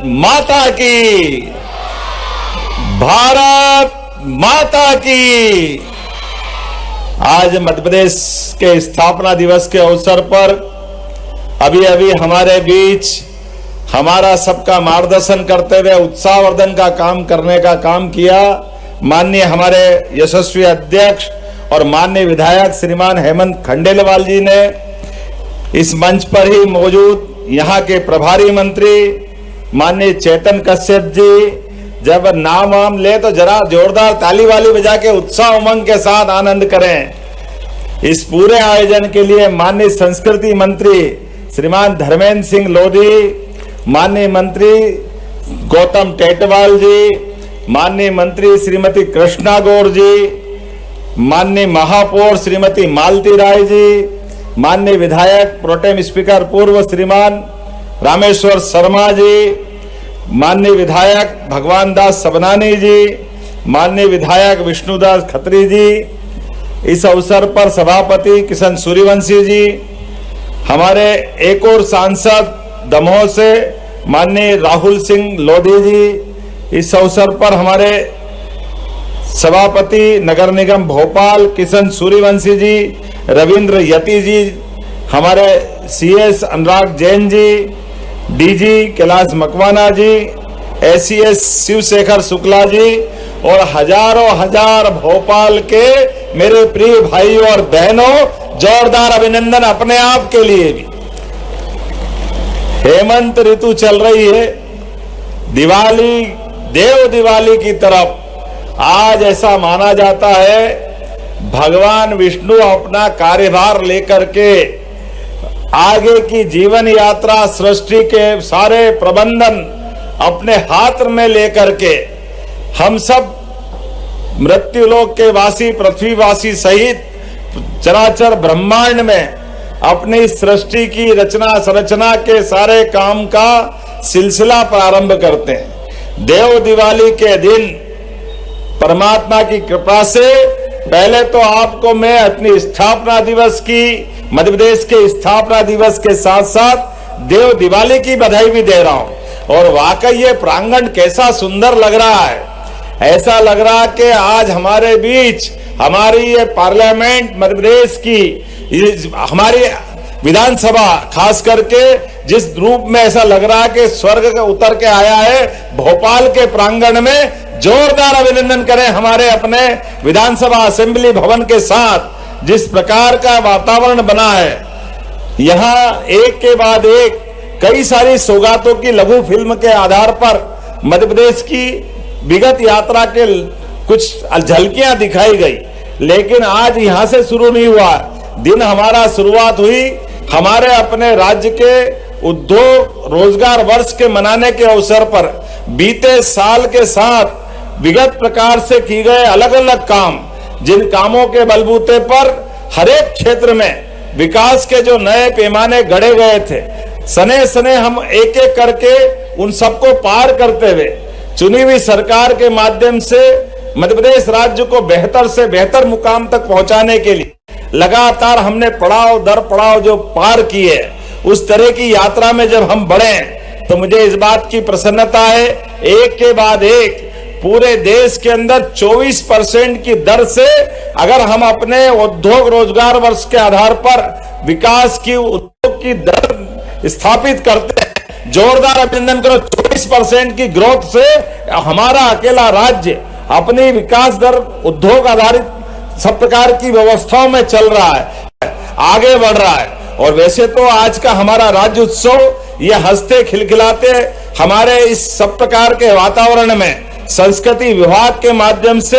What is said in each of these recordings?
माता की, भारत माता की। आज मध्य प्रदेश के स्थापना दिवस के अवसर पर अभी अभी हमारे बीच हमारा सबका मार्गदर्शन करते हुए उत्साहवर्धन का काम करने का काम किया माननीय हमारे यशस्वी अध्यक्ष और माननीय विधायक श्रीमान हेमंत खंडेलवाल जी ने। इस मंच पर ही मौजूद यहाँ के प्रभारी मंत्री माननीय चेतन कश्यप जी, जब नाम वाम ले तो जरा जोरदार ताली वाली बजा के उत्साह उमंग के साथ आनंद करें। इस पूरे आयोजन के लिए माननीय संस्कृति मंत्री श्रीमान धर्मेंद्र सिंह लोधी, माननीय मंत्री गौतम टेटवाल जी, माननीय मंत्री श्रीमती कृष्णा गौर जी, माननीय महापौर श्रीमती मालती राय जी, माननीय विधायक प्रोटेम स्पीकर पूर्व श्रीमान रामेश्वर शर्मा जी, माननीय विधायक भगवान दास सबनानी जी, माननीय विधायक विष्णुदास खत्री जी, इस अवसर पर सभापति किशन सूर्यवंशी जी, हमारे एक और सांसद दमोह से माननीय राहुल सिंह लोधी जी, इस अवसर पर हमारे सभापति नगर निगम भोपाल किशन सूर्यवंशी जी, रविंद्र यति जी, हमारे सीएस अनुराग जैन जी, डीजी कैलाश मकवाना जी, एसीएस शिवशेखर शुक्ला जी और हजारों हजार भोपाल के मेरे प्रिय भाइयों और बहनों, जोरदार अभिनंदन अपने आप के लिए भी। हेमंत ऋतु चल रही है, दिवाली देव दिवाली की तरफ। आज ऐसा माना जाता है भगवान विष्णु अपना कार्यभार लेकर के आगे की जीवन यात्रा सृष्टि के सारे प्रबंधन अपने हाथ में लेकर के हम सब मृत्युलोक के वासी पृथ्वीवासी सहित चराचर ब्रह्मांड में अपनी सृष्टि की रचना संरचना के सारे काम का सिलसिला प्रारंभ करते हैं। देव दिवाली के दिन परमात्मा की कृपा से पहले तो आपको मैं अपनी स्थापना दिवस की, मध्य प्रदेश के स्थापना दिवस के साथ साथ देव दिवाली की बधाई भी दे रहा हूं। और वाकई ये प्रांगण कैसा सुंदर लग रहा है, ऐसा लग रहा कि आज हमारे बीच हमारी ये पार्लियामेंट मध्य प्रदेश की हमारी विधानसभा खास करके जिस रूप में ऐसा लग रहा है कि स्वर्ग का उतर के आया है भोपाल के प्रांगण में। जोरदार अभिनंदन करें हमारे अपने विधानसभा असेंबली भवन के साथ जिस प्रकार का वातावरण बना है। यहाँ एक के बाद एक कई सारी सौगातों की लघु फिल्म के आधार पर मध्य प्रदेश की विगत यात्रा के कुछ झलकियां दिखाई गई, लेकिन आज यहां से शुरू नहीं हुआ दिन। हमारा शुरुआत हुई हमारे अपने राज्य के उद्योग रोजगार वर्ष के मनाने के अवसर पर बीते साल के साथ विगत प्रकार से की गए अलग अलग काम, जिन कामों के बलबूते पर हरेक क्षेत्र में विकास के जो नए पैमाने गढ़े गए थे, सने सने हम एक एक करके उन सबको पार करते हुए चुनी हुई सरकार के माध्यम से मध्य प्रदेश राज्य को बेहतर से बेहतर मुकाम तक पहुंचाने के लिए लगातार हमने पड़ाव दर पड़ाव जो पार किए, उस तरह की यात्रा में जब हम बढ़े तो मुझे इस बात की प्रसन्नता है एक के बाद एक पूरे देश के अंदर 24% की दर से अगर हम अपने उद्योग रोजगार वर्ष के आधार पर विकास की उद्योग की दर स्थापित करते हैं। जोरदार अभिनंदन करो। 24% की ग्रोथ से हमारा अकेला राज्य अपनी विकास दर उद्योग आधारित सब प्रकार की व्यवस्थाओं में चल रहा है, आगे बढ़ रहा है। और वैसे तो आज का हमारा राज्य उत्सव ये हंसते खिलखिलाते हमारे इस सब प्रकार के वातावरण में संस्कृति विभाग के माध्यम से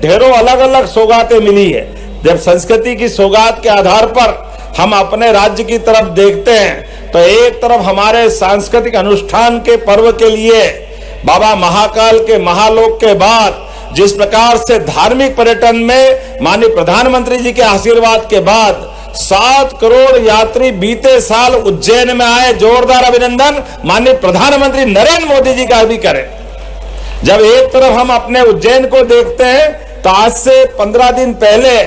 ढेरों अलग अलग सौगातें मिली है। जब संस्कृति की सौगात के आधार पर हम अपने राज्य की तरफ देखते हैं तो एक तरफ हमारे सांस्कृतिक अनुष्ठान के पर्व के लिए बाबा महाकाल के महालोक के बाद जिस प्रकार से धार्मिक पर्यटन में माननीय प्रधानमंत्री जी के आशीर्वाद के बाद 7 करोड़ यात्री बीते साल उज्जैन में आए। जोरदार अभिनंदन माननीय प्रधानमंत्री नरेंद्र मोदी जी का भी करें। जब एक तरफ हम अपने उज्जैन को देखते हैं तो आज से 15 दिन पहले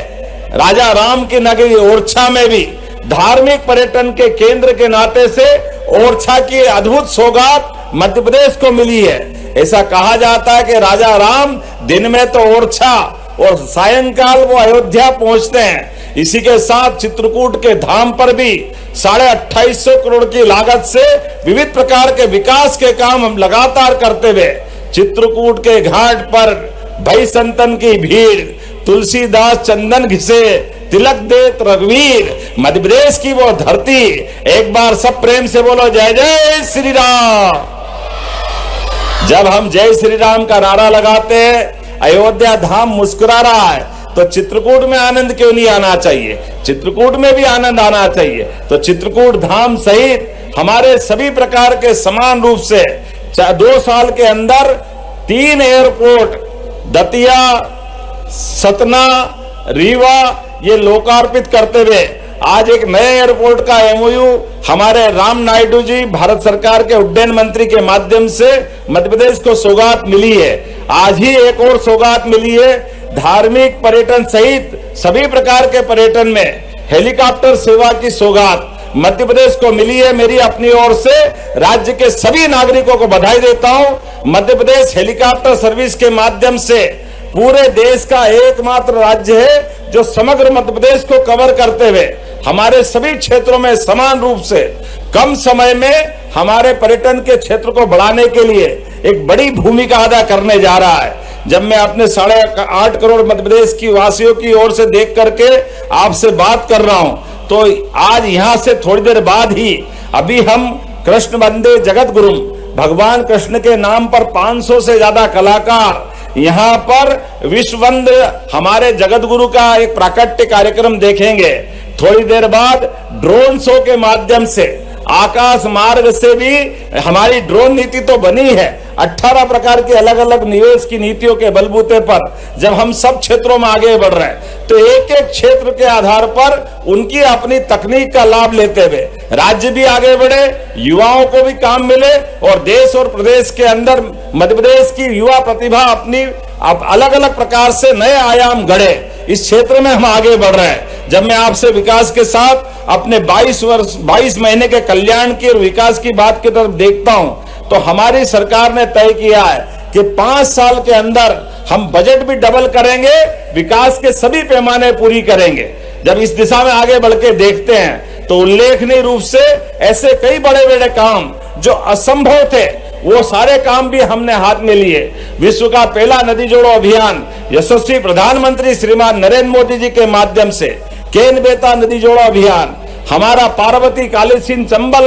राजा राम की नगरी ओरछा में भी धार्मिक पर्यटन के केंद्र के नाते से ओरछा की अद्भुत सौगात मध्य प्रदेश को मिली है। ऐसा कहा जाता है कि राजा राम दिन में तो ओरछा और सायंकाल वो अयोध्या पहुंचते हैं। इसी के साथ चित्रकूट के धाम पर भी 2850 करोड़ की लागत से विविध प्रकार के विकास के काम हम लगातार करते हुए चित्रकूट के घाट पर भई संतन की भीड़, तुलसीदास चंदन घिसे, तिलक देत रघुवीर, मध्य प्रदेश की वो धरती। एक बार सब प्रेम से बोलो जय जय श्री राम। जब हम जय श्री राम का नारा लगाते हैं, अयोध्या धाम मुस्कुरा रहा है, तो चित्रकूट में आनंद क्यों नहीं आना चाहिए? चित्रकूट में भी आनंद आना चाहिए। तो चित्रकूट धाम सहित हमारे सभी प्रकार के समान रूप से 2 साल के अंदर 3 एयरपोर्ट दतिया, सतना, रीवा ये लोकार्पित करते हुए आज एक नए एयरपोर्ट का एमओयू हमारे राम नायडू जी भारत सरकार के उड्डयन मंत्री के माध्यम से मध्य प्रदेश को सौगात मिली है। आज ही एक और सौगात मिली है। धार्मिक पर्यटन सहित सभी प्रकार के पर्यटन में हेलीकॉप्टर सेवा की सौगात मध्य प्रदेश को मिली है। मेरी अपनी ओर से राज्य के सभी नागरिकों को बधाई देता हूं। मध्य प्रदेश हेलीकॉप्टर सर्विस के माध्यम से पूरे देश का एकमात्र राज्य है जो समग्र मध्य प्रदेश को कवर करते हुए हमारे सभी क्षेत्रों में समान रूप से कम समय में हमारे पर्यटन के क्षेत्र को बढ़ाने के लिए एक बड़ी भूमिका अदा करने जा रहा है। जब मैं अपने 8.5 करोड़ मध्य प्रदेश की वासियों की ओर से देख करके आपसे बात कर रहा हूं, तो आज यहां से थोड़ी देर बाद ही अभी हम कृष्ण वंदे जगत गुरु भगवान कृष्ण के नाम पर 500 से ज्यादा कलाकार यहाँ पर विश्व वंदे हमारे जगत गुरु का एक प्राकट्य कार्यक्रम देखेंगे। थोड़ी देर बाद ड्रोन शो के माध्यम से आकाश मार्ग से भी हमारी ड्रोन नीति तो बनी है। 18 प्रकार की अलग अलग निवेश की नीतियों के बलबूते पर जब हम सब क्षेत्रों में आगे बढ़ रहे हैं, तो एक एक क्षेत्र के आधार पर उनकी अपनी तकनीक का लाभ लेते हुए राज्य भी आगे बढ़े, युवाओं को भी काम मिले और देश और प्रदेश के अंदर मध्य प्रदेश की युवा प्रतिभा अपनी अलग अलग प्रकार से नए आयाम गढ़े। इस क्षेत्र में हम आगे बढ़ रहे हैं। जब मैं आपसे विकास के साथ अपने 22 महीने के कल्याण की और विकास की बात की तरफ देखता हूं, तो हमारी सरकार ने तय किया है कि 5 साल के अंदर हम बजट भी डबल करेंगे, विकास के सभी पैमाने पूरी करेंगे। जब इस दिशा में आगे बढ़ के देखते हैं तो उल्लेखनीय रूप से ऐसे कई बड़े बड़े काम जो असंभव थे वो सारे काम भी हमने हाथ में लिए। विश्व का पहला नदी जोड़ो अभियान यशस्वी प्रधानमंत्री श्रीमान नरेंद्र मोदी जी के माध्यम से केन बेता नदी जोड़ो अभियान, हमारा पार्वती कालीसिंध चंबल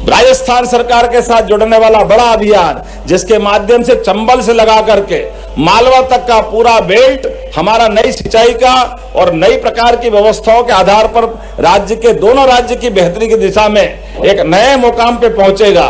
राजस्थान सरकार के साथ जुड़ने वाला बड़ा अभियान, जिसके माध्यम से चंबल से लगा करके मालवा तक का पूरा बेल्ट हमारा नई सिंचाई का और नई प्रकार की व्यवस्थाओं के आधार पर राज्य के दोनों राज्य की बेहतरी की दिशा में एक नए मुकाम पे पहुंचेगा।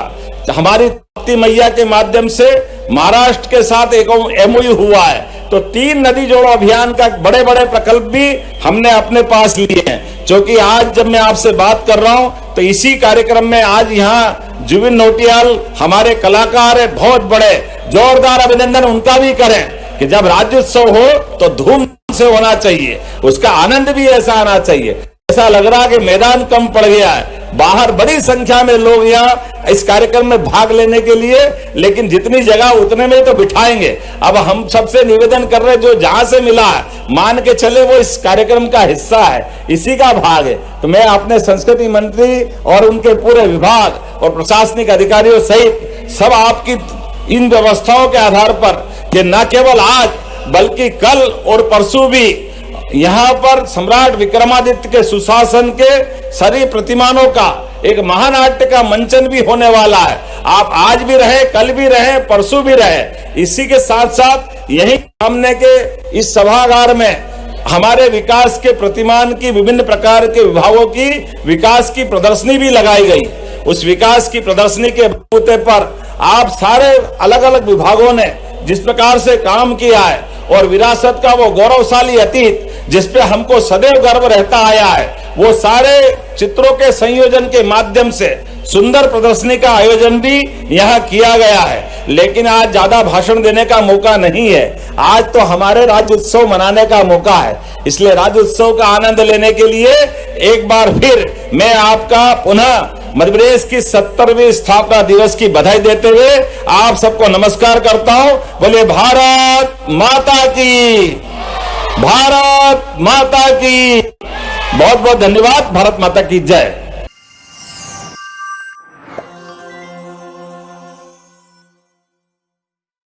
हमारी ताप्ती मैया के माध्यम से महाराष्ट्र के साथ एक एमओयू हुआ है, तो 3 नदी जोड़ो अभियान का बड़े बड़े प्रकल्प भी हमने अपने पास लिए हैं। क्योंकि आज जब मैं आपसे बात कर रहा हूं तो इसी कार्यक्रम में आज यहाँ जुबिन नौटियाल हमारे कलाकार है, बहुत बड़े, जोरदार अभिनंदन उनका भी करें कि जब राज्योत्सव हो तो धूम से होना चाहिए, उसका आनंद भी ऐसा आना चाहिए। ऐसा लग रहा कि मैदान कम पड़ गया है, बाहर बड़ी संख्या में लोग यहाँ इस कार्यक्रम में भाग लेने के लिए, लेकिन जितनी जगह उतने में तो बिठाएंगे। अब हम सबसे निवेदन कर रहे हैं, जो जहां से मिला है मान के चले वो इस कार्यक्रम का हिस्सा है, इसी का भाग है। तो मैं अपने संस्कृति मंत्री और उनके पूरे विभाग और प्रशासनिक अधिकारियों सहित सब आपकी इन व्यवस्थाओं के आधार पर कि न केवल आज बल्कि कल और परसों भी यहाँ पर सम्राट विक्रमादित्य के सुशासन के सभी प्रतिमानों का एक महानाट्य का मंचन भी होने वाला है। आप आज भी रहे, कल भी रहे, परसों भी रहे। इसी के साथ साथ यही सामने के इस सभागार में हमारे विकास के प्रतिमान की विभिन्न प्रकार के विभागों की विकास की प्रदर्शनी भी लगाई गई। उस विकास की प्रदर्शनी के बलबूते पर आप सारे अलग अलग विभागों ने जिस प्रकार से काम किया है और विरासत का वो गौरवशाली अतीत जिस पे हमको सदैव गर्व रहता आया है, वो सारे चित्रों के संयोजन के माध्यम से सुंदर प्रदर्शनी का आयोजन भी यहाँ किया गया है। लेकिन आज ज्यादा भाषण देने का मौका नहीं है, आज तो हमारे राज्य उत्सव मनाने का मौका है। इसलिए राज्य उत्सव का आनंद लेने के लिए एक बार फिर मैं आपका पुनः मध्य प्रदेश की 70वीं स्थापना दिवस की बधाई देते हुए आप सबको नमस्कार करता हूं। बोले भारत माता की, भारत माता की। बहुत बहुत धन्यवाद। भारत माता की जय।